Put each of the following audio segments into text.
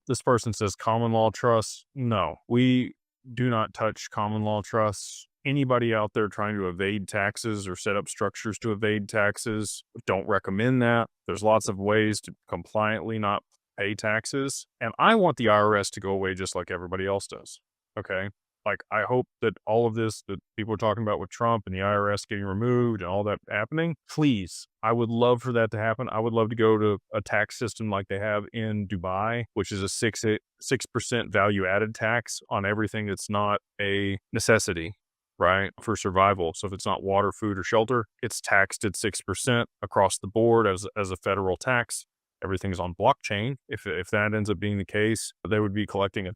this person says common law trusts. No, we do not touch common law trusts. Anybody out there trying to evade taxes or set up structures to evade taxes, don't recommend that. There's lots of ways to compliantly not pay taxes. And I want the IRS to go away just like everybody else does. Okay. Like, I hope that all of this that people are talking about with Trump and the IRS getting removed and all that happening, please, I would love for that to happen. I would love to go to a tax system like they have in Dubai, which is a 6% value added tax on everything that's not a necessity, right, for survival. So if it's not water, food, or shelter, it's taxed at 6% across the board as a federal tax. Everything's on blockchain. If that ends up being the case, they would be collecting a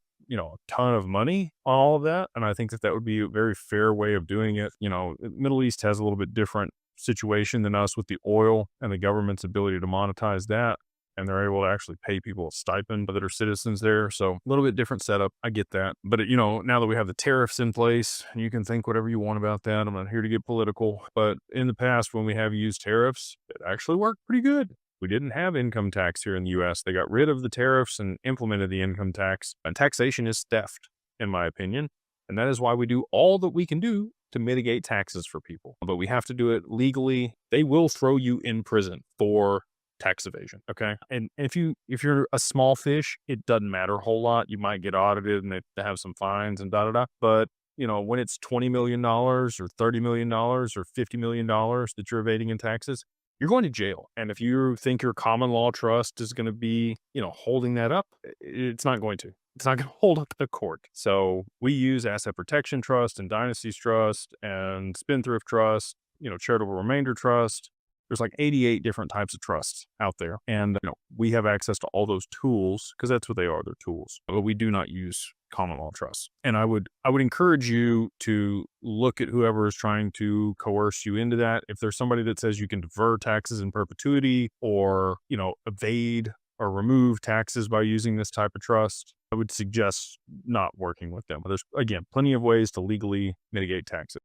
ton of money on all of that. And I think that would be a very fair way of doing it. Middle East has a little bit different situation than us with the oil and the government's ability to monetize that. And they're able to actually pay people a stipend that are citizens there. So a little bit different setup. I get that. But, now that we have the tariffs in place, you can think whatever you want about that. I'm not here to get political. But in the past, when we have used tariffs, it actually worked pretty good. We didn't have income tax here in the US. They got rid of the tariffs and implemented the income tax. And taxation is theft, in my opinion. And that is why we do all that we can do to mitigate taxes for people. But we have to do it legally. They will throw you in prison for tax evasion. Okay. And if you're a small fish, it doesn't matter a whole lot. You might get audited and they have some fines and da da da. But when it's $20 million or $30 million or $50 million that you're evading in taxes, you're going to jail. And if you think your common law trust is going to be, holding that up, it's not going to. It's not going to hold up the court. So we use asset protection trust and dynasties trust and spendthrift trust, charitable remainder trust. There's like 88 different types of trusts out there. And we have access to all those tools because that's what they are. They're tools. But we do not use common law trusts. And I would encourage you to look at whoever is trying to coerce you into that. If there's somebody that says you can defer taxes in perpetuity or, evade or remove taxes by using this type of trust, I would suggest not working with them. There's, again, plenty of ways to legally mitigate taxes.